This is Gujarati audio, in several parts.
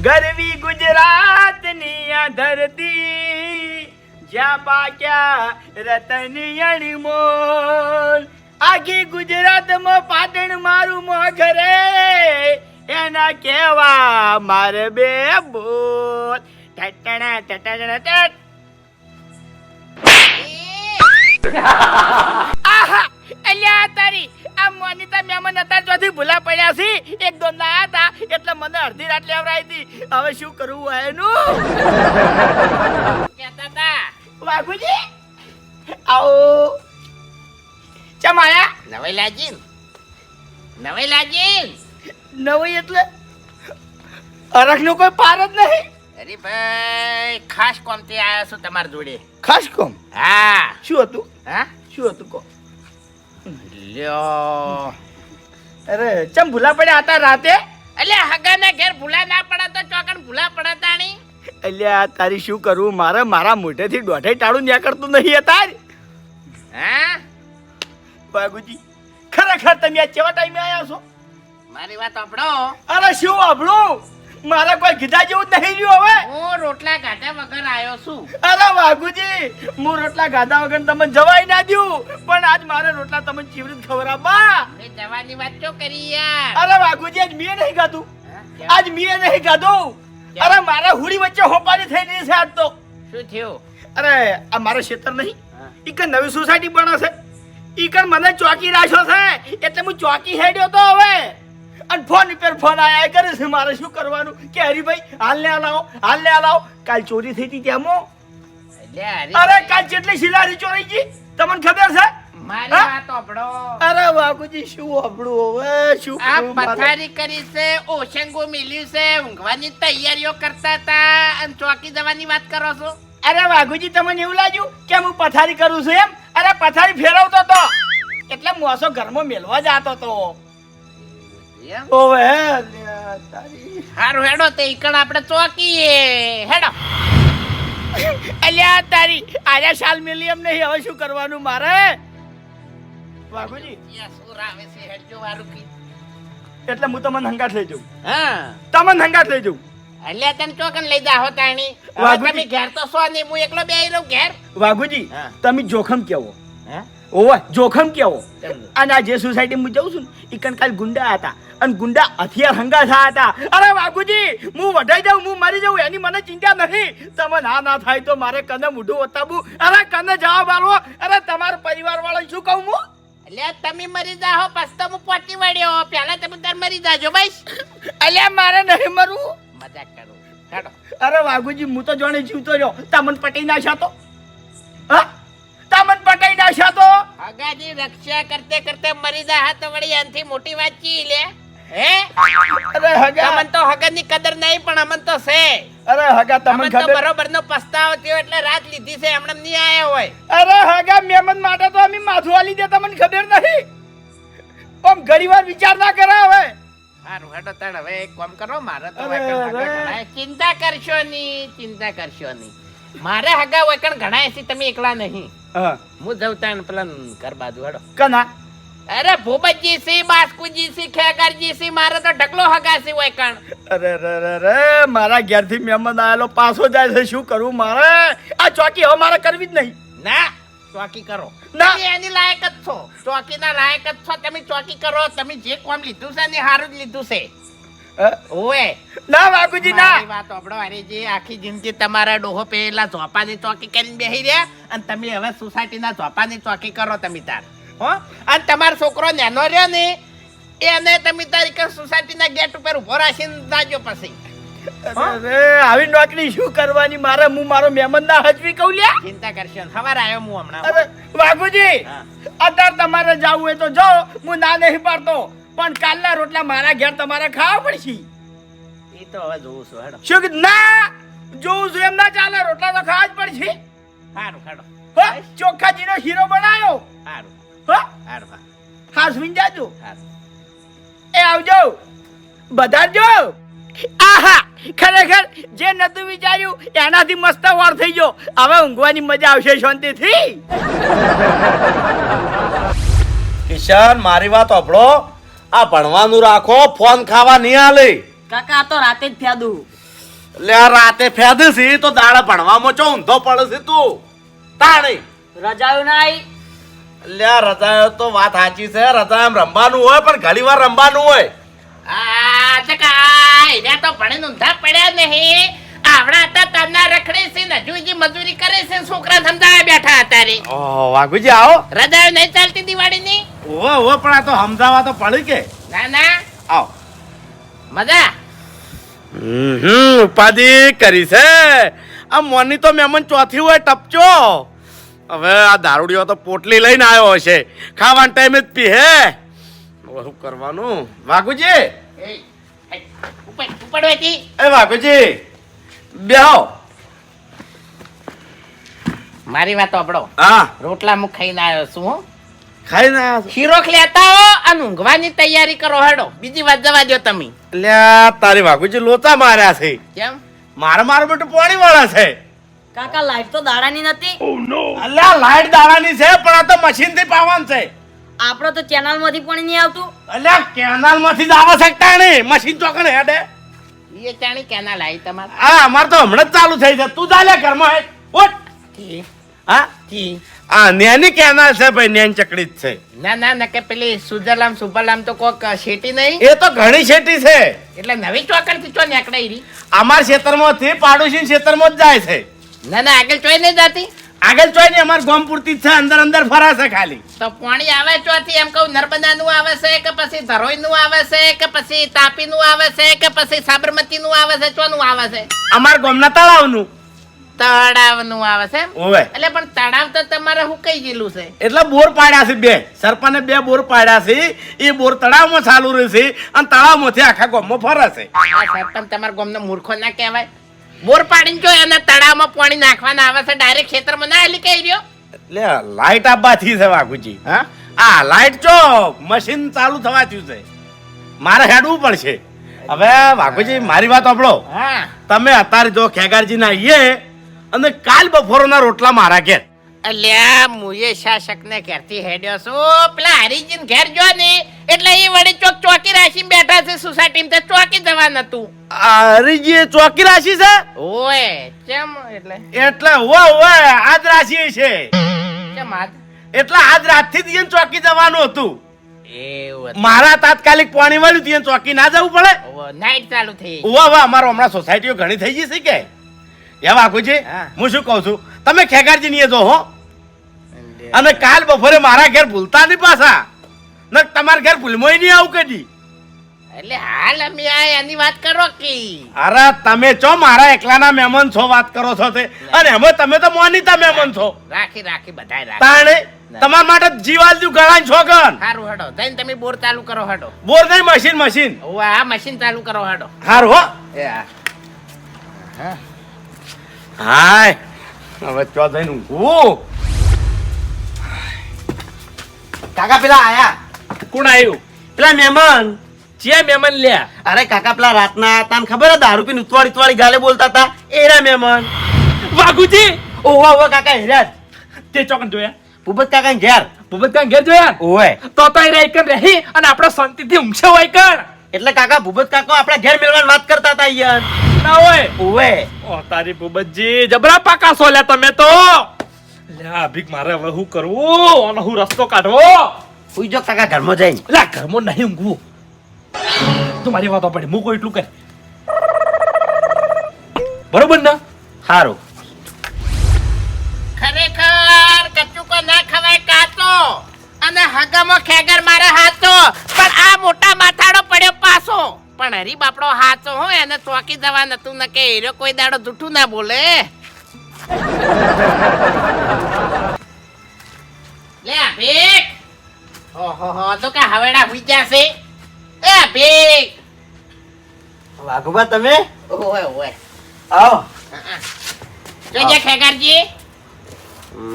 ગરવી ગુજરાતની આ ધરતી જ્યાં પાક્યા રતની અણમોલ આખી ગુજરાતમાં પાટણ મારું મોઘરે એના કેવા મારે બે બોલ ટટણા ટટણા ટટ આહા અલ્યા તારી આ મોનિતા મહેમાન હતા જોથી ભૂલા પડ્યા છે એક દો ના હતા એટલે મને અડધી રાત લેવરાઈ હતી હવે શું કરવું એનું કેતા તા વાઘુજી આવો ચમાયા નવાઈ લાજી નવી એટલે અરખનો કોઈ પાર જ નહીં. અરે ભાઈ ખાસ કોમથી આવ્યો છું તમારી જોડે. ખાસ કોમ? હા. શું હતું? હા શું હતું કો? લ્યો અરે ચમ ભૂલા પડ્યા હતા રાતે? એટલે હગાના ઘેર ભૂલા ના પડે તો ચોકન ભૂલા પડે તાણી. અલ્યા તારી શું કરવું મારા મોઢેથી દોઢે ટાળું ન્યા કરતું નહીં હતા. હા બાગુજી ખરેખર તમે આ કેવા ટાઈમે આવ્યા છો? મારી વાત સાંભળો. અરે શું આપણું મારા કોઈ કીધા જેવું જ નહીં રહ્યું હવે. હું રોટલા ગાધા વગર આવ્યો છું. અરે વાઘુજી હું રોટલા ગાધા વગર તમને જવાય ના દ્યું પણ આજ મારે રોટલા તમને ચીવરી ખવડાવવા. એ જવાની વાત તો કરી યાર. અરે વાઘુજી આજ મેં નહીં ગાધું. આજ મેં નહીં ગાધું. અરે મારા હુડી વચ્ચે હોપારી થઈ રહી છે આજ તો. શું થયું? અરે આ મારો ક્ષેત્ર નહીં ઈ કઈ નવી સોસાયટી બને છે ઈ કઈ મને ચોકી રાખ્યો છે એટલે હું ચોકી હેડ્યો તો હવે અને ફોન ઉપર ફોન આયા કરે છે મારે શું કરવાનું કે હરીભાઈ હાલ ને લાવો કાલ ચોરી થઈ હતી ત્યાંમો. અરે કાલ જેટલી શિલારી ચોરાઈ ગઈ તમને ખબર છે? મારી વાત સાંભળો. અરે બાપુજી શું આપણું હવે શું આ પથારી કરી છે ઓશંગો મિલ્યું છે ઊંઘવાની તૈયારીઓ કરતા હતા અને ચોકી જવાની વાત કરો છો? અરે વાઘુજી તમને એવું લાગ્યું કે હું પથારી કરું છું એમ? અરે પથારી ફેરવતો તો એટલે મોસો ઘરમાં મેલવા જતો તો. ઓવે તારી હારું હેડો તે ઈકણ આપણે ચોકીએ હેડો. અલ્યા તારી આયા શાલ મેલી એમ નહીં હવે શું કરવાનું મારે? વાઘુજી સુર આવે છે હેડજો વારું કી. એટલે હું તમને હંગાત લઈ જાઉં. હા તમને હંગાત લઈ જાઉં. અલ્યા તને ચોકન લઈ જાહો તાણી. તમે ઘેર તો સો ને હું એકલો બેહી રહું ઘેર. વાઘુજી તમે જોખમ કેવો? હે ઓવે જોખમ કેવો? અને આ જે સોસાયટી હું જાઉં છું ને ઈ કણ ગુંડા હતા અને ગુંડા હથિયાર હંગા થયા હતા. અરે વાઘુજી હું વઢાઈ જાઉં હું મરી જાઉં એની મને ચિંતા નથી. તમે ના થાય તો મારે કને મોઢું વતાવું. અરે કને જવાબ આલો. અરે તમારા પરિવાર વાળા શું કહું હું? અલ્યા તમે મરી જાહો પછી તો હું પહોંચી વળ્યો પહેલા તમે તાર મરી જાજો બસ. અલ્યા મારે નહીં મરવું. મજાક કરું હેડો. અરે વાઘુજી હું તો જાણે જીવતો રહ્યો તમને પટાઈ નાખ્યા તો. હા તમને પટાઈ નાખ્યા તો. હગાજી રક્ષા કરતે કરતે મરી જા તો વળી આનથી મોટી વાત ચી લે હે? અરે હગા તમને તો હગાની કદર નહીં પણ અમન તો છે. અરે હગા તમને તો ખબર બરોબરનો પસ્તાવો થયો એટલે રાત લીધી છે હમણાં નહીં આયા હોય. અરે હગા મહેમાન માટે તો અમે માથું આલી દે તમને ખબર નહીં. આમ ઘણીવાર વિચાર ના કરે હવે. હારું હેડો તણ હવે એક કામ કરો મારે તો વૈકણ હગા ઘણાય ચિંતા કરશો નહીં મારે હગા વૈકણ ઘણાય છે તમે એકલા નહીં. હા હું જઉં તણ પેલા ઘર બાજુ હેડો. કના? અરે ભૂપતજી સી બાસ્કુજી સી ખેગરજી સી મારે તો ઢગલો હગા છે વૈકણ. અરે મારા ઘેરથી મહેમાન આયેલો પાછો જાય છે શું કરું મારે? આ ચોકી હવે મારે કરવી જ નહીં. ના ચોકી કરો ના. તમે એની લાયક જ છો ચોકીના લાયક જ છો તમે ચોકી કરો તમે જે કામ લીધું છે ને સારું જ લીધું છે. ઓએ ના વાઘુજી ના. મારી વાત સાંભળો હરીજી આખી જિંદગી તમારા ડોહો પેલા ઝોપાની ચોકી કરીને બેહી રહ્યા અને તમે હવે સોસાયટીના ઝોપાની ચોકી કરો તમે તાર હો. અને તમારો છોકરો નાનો રહ્યો ને એને તમે તારી સોસાયટીના ગેટ ઉપર ઉભો રાખીને જાજો પછી. અરે આવી નોકરી શું કરવાની મારે? હું મારો મહેમાન ના હજવી કહું લ્યા. ચિંતા કરશો સવારે આવ્યો હું હમણાં. અરે વાઘુજી અત્યારે તમારે જાવું હોય તો જાઓ હું ના નહીં પાડતો પણ કાલના રોટલા મારા ઘેર તમારે ખાવા પડશે. એ તો હવે જોઉં છું હેડો. શું ના જોઉં છું એમ ના ચાલે રોટલા તો ખાવા જ પડશે. સારું હેડો. ચોખ્ખાજીનો શીરો બનાવ્યો. સારું હા સારું હાસવીન જાજો. સારું એ આવજો બધાજો. આહા ખરેખર જે નતું વિચાર્યું એનાથી મસ્ત વાર થઈ ગયો. હવે ઊંઘવાની મજા આવશે શાંતિથી. કિશન મારી વાત સાંભળો. આ ભણવાનું રાખો ફોન ખાવા નહીં આલે. કાકા તો રાતે જ થયા દઉં. લે રાતે ફેદસી તો દાડા ભણવામાં ચો ઊંધો પડે છે તું તાણી રજાયું ના આવી. લે રજા તો વાત સાચી છે રજા એમ રમવાનું હોય પણ ઘણી વાર રમવાનું હોય આ ચકાય રે તો ભણે ઊંધા પડ્યા નહીં આવડા હતા તરના રખડે છે ને હજુ જે મજૂરી કરે છે ને છોકરા સમજાવ્યા બેઠા હતા રે ઓહ વાઘુજી આવો રજાઓ નહીં ચાલતી દિવાળીની ઓહો પણ આ તો સમજાવવા તો પડી કે ના ના આવો મજા ઉપાધિ કરી છે આ મોની તો મહેમાન ચોથી હોય ટપચો હવે આ દારૂડિયો તો પોટલી લઈને આવ્યો હશે ખાવાના ટાઈમે જ પી હે શું કરવાનું વાઘુજી એ ઉપર વેચી એ વાઘુજી બેહો મારી વાત સાંભળો હા રોટલા મુખ ખાઈને આવ્યો છું હો. ખાઈને આવ્યા છો? શીરોખ લેતા હો અને ઊંઘવાની તૈયારી કરો હેડો બીજી વાત જવા દો તમે લ્યા તારી વાઘુજી લોચા માર્યા છે કેમ મારા બેટું પાણી વાળા છે કાકા લાઈટ તો દાડાની નથી. અલ્યા લાઈટ દાડાની છે પણ આ તો મશીન થી પાવાનું છે આપડે તો ચેનલ માંથી પણ નહીં આવતું. અલ્યા કેનાલ માંથી જ આવે શકતા નહીં મશીન ચોકણ હેડે એ ચાણી કેના લાવી તમારે હા અમાર તો હમણાં જ ચાલુ થઈ છે તું ચાલ્યા ઘરમાં હેડ ઉઠ હા જી આ નેની કેનાલ છે ભાઈ નેન ચકડી જ છે ના ના ના કે પેલી સુજલામ સુભલામ તો કોક શેટી નહીં એ તો ઘણી શેટી છે એટલે નવી ચોકડ થી ચો નીકળાઈ રહી અમાર ક્ષેત્રમાંથી પાડોશી ક્ષેત્રમાં જ જાય છે ના ના આગળ ચોઈ નહીં જાતી આગળ ચોય ને અમાર ગામ પૂરતી જ છે અંદર અંદર ફરાશે ખાલી તો પાણી આવે ચોથી એમ કહું નર્મદા નું આવે છે કે પછી ધરોઈ નું આવે છે કે પછી તાપી નું આવે છે કે પછી સાબરમતી નું આવે છે ચોનું આવે છે અમાર ગામના તળાવનું તળાવ નું આવે છે એમ? ઓવે એટલે પણ તળાવ તો તમારે હુકાઈ ગયેલું છે એટલે બોર પાડ્યા છે બે સરપંચે બે બોર પાડ્યા છે એ બોર તળાવમાં ચાલુ રહેશે અને તળાવમાંથી આખા ગામમાં ફરશે આ સરપંચ તમારા ગામનો મૂર્ખો ના કહેવાય બોર પાડીને જો એના તળાવમાં પાણી નાખવાના આવે છે ડાયરેક્ટ ખેતરમાં ના હલી કઈ રહ્યો એટલે લાઈટ આપવાથી છે વાઘુજી હા આ લાઈટ જો મશીન ચાલુ થવા થયું છે મારે હેડવું પડશે હવે વાઘુજી મારી વાત સાંભળો હા તમે અત્યારે જો ખેગારજી ના આવીએ અને કાલ બપોરના રોટલા મારા ઘેર અલ્યા મુએ શાસક ને ઘેરથી હેડ્યો છું પેલા હરીજીન ઘેર જો ને એટલે એ વળી ચોકી રાખીને બેઠા છે સોસાયટી માં ચોકી જવા નતું હરીજી ચોકી રાશિ છે ઓય કેમ એટલે એટલે આજ રાશિ છે કેમ આજ એટલે આજ રાતથી જ ઈયન ચોકી જવાનું હતું એવું હતું. મારા તાત્કાલિક પાણી વાળ્યું ઈયન ચોકી ના જવું પડે ઓવો, નાઈટ ચાલુ થઈ વાહ અમારો હમણાં સોસાયટીઓ ઘણી થઈ ગઈ છે કે એ વાઘુજી હા. હું શું કહું છું તમે ખેગારજી ની જો હો અને કાલ બપોરે મારા ઘેર ભૂલતા નહીં પાછા ન તમારા ઘેર ભૂલમોય નહીં આવું કદી એટલે હાલ અમે આ એની વાત કરો કે અરે તમે ચો મારા એકલાના મહેમાન છો વાત કરો છો તે અને એમાં તમે તો મોનીતા મહેમાન છો રાખી બધાય રાખી તાણે તમારા માટે જીવાલજુ ગળાન છોકન સારું હડો જઈને તમે બોર ચાલુ કરો હડો બોર નહીં મશીન ઓવે, આ મશીન ચાલુ કરો હડો હારું હો એ હા હાય હવે ચો જઈને ઊંઘું કાકા પેલા આયા કોણ આવ્યું પેલા મહેમાન જે મહેમાન લ્યા અરે કાકા પેલા રાતના તને ખબર હે દારૂ પીને ઉતવાળી ગાલે બોલતા હતા એરા મહેમાન વાઘુજી ઓવા ઓવા કાકા હેરાજ તે ચોકન જોયા ભૂપત કાકા ઘેર ભૂપતકા ઘેર જોયા ઓવે તો એ રહી કર રહી અને આપણે શાંતિથી ઊંઘશે હોય કર એટલે કાકા ભૂપત કાકા આપણા ઘેર મેળવાની વાત કરતા હતા યાર ના હોય ઓવે ઓ તારી ભૂપતજી જબરા પાકા સોલ્યા તમે તો લ્યા ભીખ મારે હવે શું કરવું અને હું રસ્તો કાઢવો હુઈ જો કાકા ઘરમાં જઈને લા ઘરમાં નહીં ઊંઘવું તું મારી વાતો પડી મૂકો એટલું કર બરોબર ને સારું ખરેખર કચુકો ના ખવાય કાચો અને હગામો ખેગર મારે હાચો પણ આ મોટા માથાડો પડ્યો પાછો પણ હરી બાપડો હાચો હો એને ચોકી જવા નતું ને કે હીરો કોઈ દાડો જૂઠું ના બોલે લે આ ભીખ ઓહો તો કે હવેડા હુઈ જાશે એ ભીખ વાઘુબા તમે ઓય આવો જોજે ખેગરજી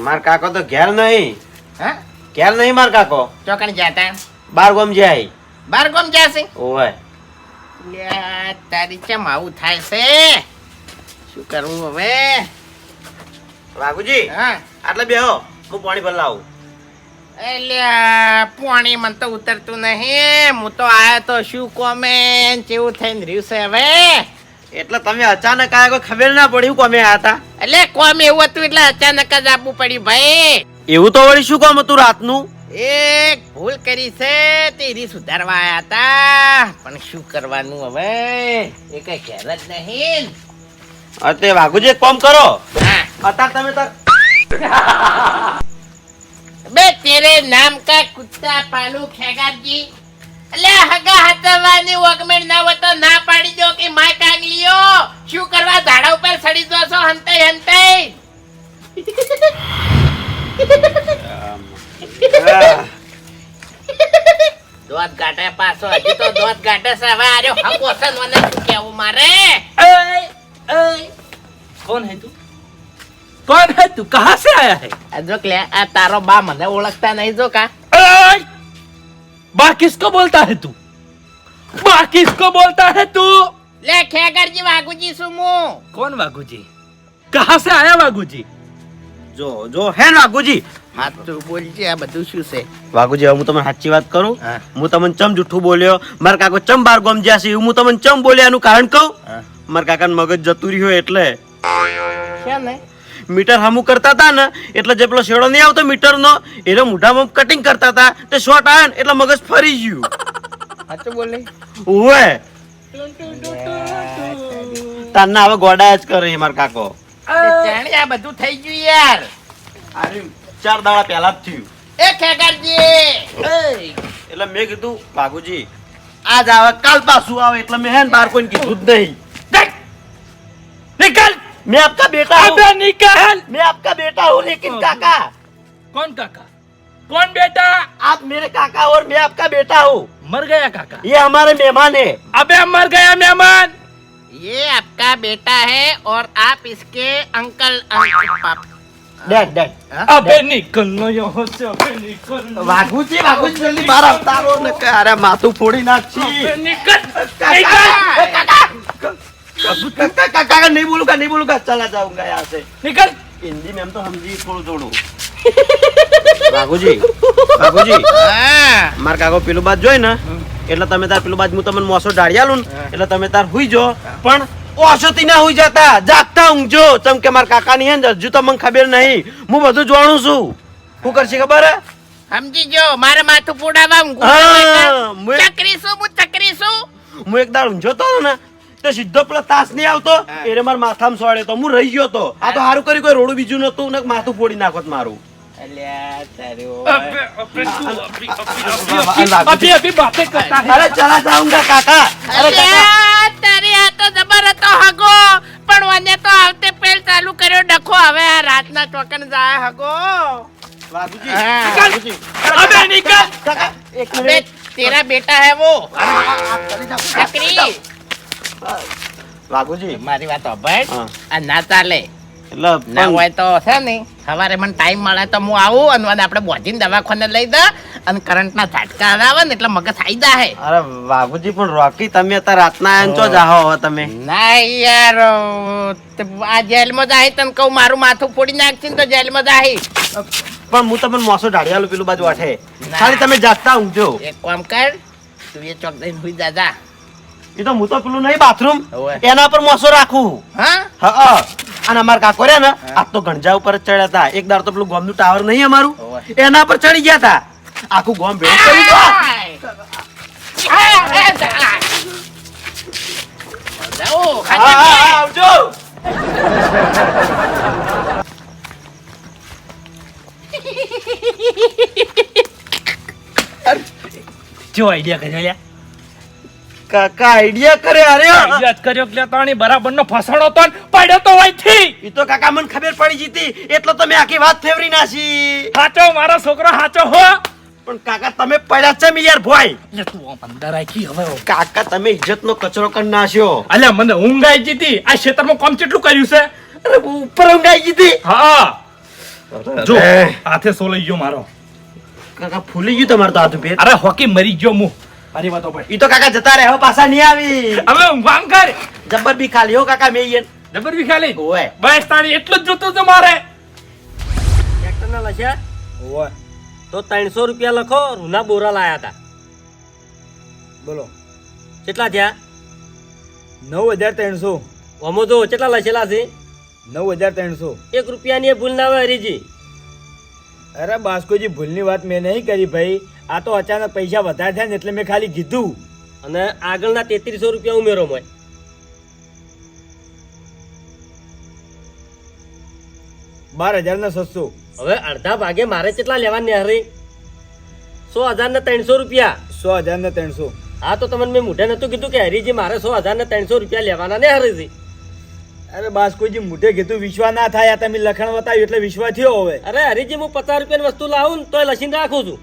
માર કાકો તો ઘેર નહીં હા ઘેર નહીં માર કાકો ચોકણ જાતા બાર ગામ જાય બાર ગોમ જાશે ઓવે લ્યા, તારી ચમ આવું થાય છે શું કરવું હવે વાઘુજી હા આટલે બેહો હું પાણી ભર લાવું એલ્યા પાણી મને તો ઉતરતું નહીં હું તો આયો તો શું કોમે કેવું થઈને રહ્યું છે હવે એટલે તમે અચાનક આયા કોઈ ખબર ના પડી હું કોમે આયા હતા એટલે કોમ એવું હતું એટલે અચાનક જ આપવું પડ્યું ભાઈ. એવું તો વળી શું કામ હતું રાતનું એક ભૂલ કરી છે તેરી સુધારવા આયા હતા, પણ શું કરવાનું હવે, એ કઈ ઘેર જ નહીં. તે વાઘુજી એક કામ કરો હા. અત્યારે તમે તાર बे तेरे नाम का कुत्ता पालू खेगाजी. એટલે હગા હતવાની વગમેણ ના હોય તો ના પાડી દો કે માય કાંગલીઓ શું કરવા ઝાડા ઉપર સડી દો છો હંતાઈ હંતાઈ. દોત ગાટે પાછો હજી તો દોત ગાટે છે. હવે આર્યો હક ઓસન મને શું કહેવું મારે. कौन है तू? कौन है तू? कहाँ से आया है? આ જો કે આ તારો બા મને ઓળખતા નહીં જો કા. ओए! बा किसको बोलता है तू? बा किसको बोलता है तू? લે ખેગરજી વાઘુજી શું હું. कौन वागुजी? कहाँ से आया वागुजी? જો હે ને વાઘુજી હા તું બોલજે આ બધું શું છે. વાઘુજી હવે હું તમને સાચી વાત કરું હા. હું તમને ચમ જૂઠું બોલ્યો મારા કાકો ચમ બાર ગોમ જ્યાં છે એવું હું તમને ચમ બોલ્યા એનું કારણ કહું હા. મારા કાકાનું મગજ જતું રહ્યું એટલે છે ને મીટર હમું કરતા હતા ને એટલે જે પેલો શેડો નહીં આવતો મીટર નો એનો મોઢામાં કટિંગ કરતા હતા તે શોર્ટ આવ્યો ને એટલે મગજ ફરી ગયું સાચું બોલે. ઓવે તારના હવે ગોડા જ કરે મારા કાકો જાણી આ બધું થઈ ગયું યાર. આર્યું 4 દાડા પહેલા જ થયું એ ખેગરજી એટલે મેં કીધું બાગુજી આજ આવે કાલ પાછું આવે એટલે મેં હે ને બાર કોઈને કીધું જ નહીં देख! निकल! मैं आपका बेटा हूँ अबे निकल! मैं आपका बेटा हूँ लेकिन काका कौन काका? कौन बेटा? आप मेरे काका और मैं आपका बेटा हूँ मर गया काका. ये हमारे मेहमान है अबे मर गया मेहमान. ये आपका बेटा है और आप इसके अंकल डैड डैड अबे निकलना यहाँ से. अबे निकल. वाघुजी वाघुजी जल्दी बाहर अवतारो न के अरे माथું ફોડી નાખી अबे निकल. काका नहीं बोलूंगा चला जाऊंगा यहाँ से निकल. हिंदी में हम तो समझी થોડું થોડું વાઘુજી માર કાકો પેલું બાદ જોઈ ને એટલે તમે તાર પેલું બાદ હું તમને મોસો ડાળિયાલું ને એટલે તમે તાર હુઈ જો પણ ઓછોથી ના હુઈ જતા જાગતા ઊંઘજો ચમ કે માર કાકાની હે ને હજુ તો મને ખબર નહીં હું બધું જાણું છું શું કરશે ખબર હે સમજી જો મારે માથું પોડાવા હા, મુએ- ચકરી શું હું એક દાડ ઊંઝો તો ને તો સીધો પેલો તાસ નહીં આવતો એને મારા માથામાં સોળ્યો તો હું રહી ગયો તો આ તો સારું કર્યું કોઈ રોડું બીજું નતું ને માથું ફોડી નાખોત મારું અલ્યા તારો अबे अबे तू अभी अभी बातें करता है. અરે ચલા જાઉંગા કાકા અલ્યા તારી આ તો જબર હતો હગો પણ વને તો આવતે પેલ ચાલુ કર્યો ડખો હવે આ રાતના ચોકન જાય હગો. વાઘુજી હા. વાઘુજી अबे निकल. કાકા એક અબે મિનિટ તેરા બેટા હે વો ચકરી. વાઘુજી મારી વાત સાંભળ. હા. આ ના ચાલે એટલે ના પણ- હોય તો છે ને સવારે મને ટાઈમ મળે તો હું આવું અને આપણે બોજીને દવાખાને લઈ દે અને કરંટના ઝાટકા આવે ને એટલે મગજ આવી જાય. અરે વાઘુજી પણ રોકી તમે અત્યારે રાતના આયા ને ચો જાહો હવે તમે ના યાર આ જેલમાં જાય તને કહું મારું માથું ફોડી નાખશે ને તો જેલમાં જાય. પણ હું તમને મોસો ઢાળિયાલું પેલું બાજુ વાઠે ના. ખાલી તમે જાગતા ઊંઘજો એક કામ કર તું એ ચોક દઈને હુઈ જા. એ તો હું તો પેલું નહીં બાથરૂમ હોવે. એના પર મોસો રાખું હા હા અને અમારા કાકો રહ્યા ને આજ તો ગંજા ઉપર જ ચડ્યા હતા એક દાડ તો પેલું ગોમનું ટાવર નહીં અમારું હોવે. એના પર ચડી ગયા હતા આખું ગોમ ભેળું કરી દો હા, હા, આવજો जो आइडिया કર્યો લ્યા. કાકા આઈડિયા કરે અરે યાદ કર્યો કે તાણી બરાબર નો ફસાણો તો ને પડ્યો તો હોયથી. એ તો કાકા મને ખબર પડી જીતી એટલે તો મેં આખી વાત ફેવરી નાસી હાચો મારો છોકરો હાચો હો. પણ કાકા તમે પડ્યા છે મી યાર ભોય એટલે તું આમ અંદર રાખી હવે. કાકા તમે ઇજ્જતનો કચરો કરી નાખ્યો અલ્યા મને ઊંઘ આવી જીતી. આ ખેતરમાં કામ કેટલું કર્યું છે. અરે ઉપર ઊંઘાઈ જીતી હા જો હાથે સોલાઈ ગયો મારો. કાકા ફૂલી ગયું તમારું તો હાથ પેર અરે હોકી મરી ગયો હું. મારી વાતો ભાઈ ઈ તો કાકા જતા રહે હવે પાછા નહીં આવી હવે ઊંઘામ કર. જબ્બર બી ખાલી હો કાકા મેં ઈ જબર બી ખાલી ઓય બસ તાણી એટલું જ જોતું હતું મારે. ટ્રેક્ટરના લખ્યા ઓય તો 300 રૂપિયા લખો. રૂના બોરા લાયા હતા. બોલો કેટલા થયા? 9,300. ઓમો જો કેટલા લખેલા છે 9,300. 1 રૂપિયાની એ ભૂલ ના હોય હરીજી. અરે બાસ્કોજી ભૂલની વાત મેં નહીં કરી ભાઈ. આ તો અચાનક પૈસા વધારે થયા ને એટલે મેં ખાલી કીધું. અને આગળના 3300 રૂપિયા ઉમેરો મોય. 12,600. હવે અડધા ભાગે મારે કેટલા લેવાની હરી 100,300 રૂપિયા. 100,300. હા તો તમને મેં મોઢે નતું કીધું કે હરીજી મારે 100,300 રૂપિયા લેવાના ને હરીજી. અરે બાસ્કોજી મોઢે કીધું વિશ્વાસ ના થાય. આ તમે લખણ બતાવ્યું એટલે વિશ્વાસ થયો હવે. અરે હરીજી હું 50 રૂપિયાની વસ્તુ લાવું ને તોય લસીને રાખું છું.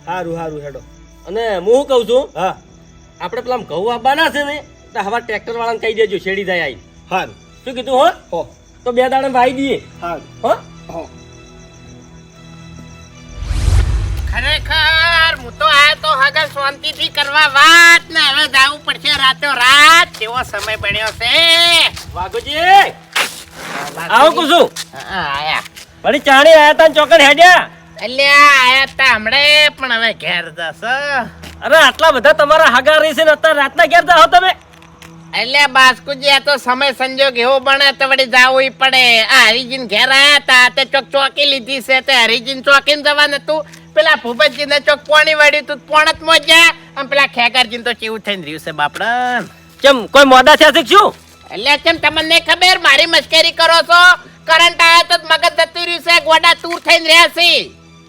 સારું હેડો. અને હું શું કહું છું હા આપણે પેલા ઘઉં આપવાના છે ને તો હવે ટ્રેક્ટર વાળાને કહી દેજો શેડી જાય આવી. સારું. શું કીધું હો હો તો 2 દાડા વાઈ દઈએ સારું. હો. હો ખરેખર હું તો આયો તો હગર શાંતિથી કરવા વાત ને હવે જાવું પડશે રાતો રાત કેવો સમય બન્યો છે વાઘોજી આવો કુસુ આયા વળી ચાણી આયા તા ને ચોકડ હેડ્યા. અલ્યા આયા તા હમણે પણ હવે ઘેર જશ અરે આટલા બધા તમારા હગા રહી છે ને અત્યારે રાતના ઘેર જાઓ તમે. અલ્યા બાસ્કુજી આ તો સમય સંજોગ એવો બને તો વળી જાવું પડે. આ હરિજીન ઘેર આયા તા તે ચોકી લીધી છે તે હરિજીન ચોકીને જવાનું તું પેલા ભૂપતજી ને ચોક પોણી વાળ્યું તું પોણત મોજ્યા અને પેલા ખેકરજી તો કેવું થઈને રહ્યું છે બાપડા. કેમ કોઈ મોડા થયા છે કે શું? એટલે કેમ તમને ખબર મારી મશ્કરી કરો છો? કરંટ આયો તો મગજ જતું રહ્યું છે ગોડા તૂર થઈને રહ્યા છે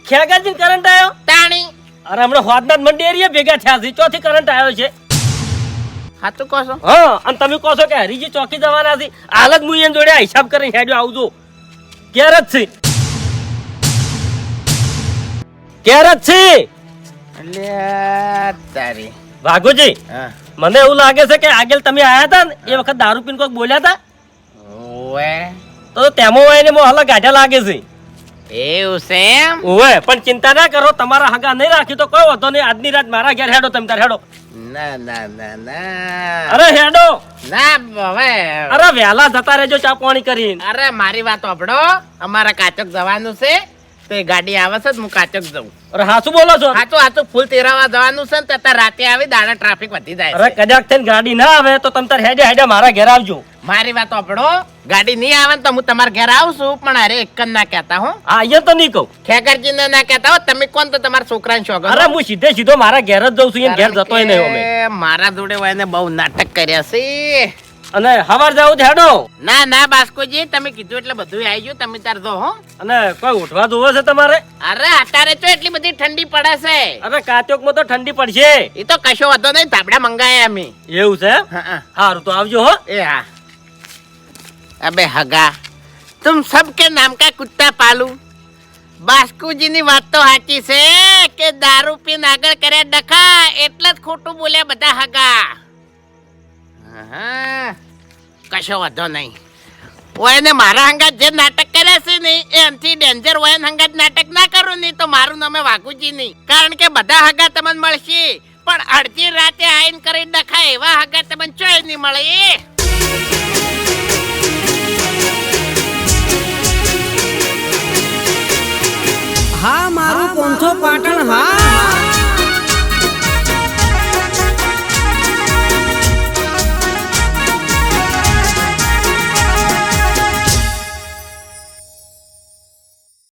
ખેગાજી કરંટ આવ્યો? તાણી અરે હમણાં હોદનાથ મંડી એરિયા ભેગા થયા છે ચોથી કરંટ આવ્યો છે. હાતું કહો છો? હા અને તમે કહો છો કે હરીજી ચોકી જવાના છે. હાલ જ હું એને જોડે હિસાબ કરીને હેડ્યો આવજો. ક્યારે જ છે ક્યારે જ છે અલ્યા તારી વાઘોજી હા મને એવું લાગે છે કે આગળ તમે આયા હતા ને એ વખત દારૂ પીને કોઈક બોલ્યા હતા ઓવે તો તેમાં એને મોહલા ગાઢા લાગે છે. એવું છે એમ? ઓવે પણ ચિંતા ના કરો તમારા હગા નહીં રાખી તો કોઈ વાંધો નહીં. આજની રાત મારા ઘેર હેડો તમે તાર હેડો. ના ના ના ના અરે હેડો. ના હવે અરે વહેલા જતા રહેજો ચા પાણી કરીને. અરે મારી વાત સાંભળો અમારા કાચક જવાનું છે તો એ ગાડી આવે છે તો હું કાચક જઉં. અરે હા શું બોલો છો? હાચું ફૂલ તેરાવા જવાનું છે ને તો અત્યારે રાતે આવી દાડા ટ્રાફિક વધી જાય અરે છે. કદાચ થઈને ગાડી ના આવે તો તમે તાર હેડે હેડે મારા ઘેર આવજો. મારી વાત સાંભળો ગાડી નહીં આવે ને તો હું તમારા ઘેર આવશું પણ અરે એક જ ના કહેતા હો હા અહીંયા તો નહીં કહું. ખેકરજી ને ના કહેતા હો તમે કોણ તો તમારા છોકરાને શોખ અરે હું સીધો મારા ઘેર જ જઉં છું. એને ઘેર જતોય નહીં અમે. મારા જોડે હોય ને બહુ નાટક કર્યા છે. અને હવાર જાવ તો હેડો. ના ના બાસ્કોજી તમે કીધું એટલે બધું આવી ગયું તમે તાર જો હો. અને કોઈ ઉઠવા જોવે છે તમારે? અરે અત્યારે તો એટલી બધી ઠંડી પડે છે અરે કાચોકમાં તો ઠંડી પડશે. એ તો કશો વાંધો નહીં ધાબડા મંગાયા અમે. એવું છે એમ? હા, હા. સારું તો આવજો હો. ए हाँ अबे हगा तुम सबके नाम का कुत्ता पालू बास्कू जी ની વાત તો સાચી છે કે દારૂ પીને આગળ કરે ડખા એટલે જ ખોટું બોલ્યા બધા હગા. હા કશો વાંધો નહીં. ઓય ને મારા હંગાત જે નાટક કર્યા છે ને એ એમથી ડેન્જર હોય હંગાત નાટક ના કરું નહીં તો મારું નામે વાઘુજી નહીં. કારણ કે બધા હગા તમને મળશે પણ અડધી રાતે આઈન કરી ડખા એવા હગા તમને ચોય નહીં મળે. હા મારું 505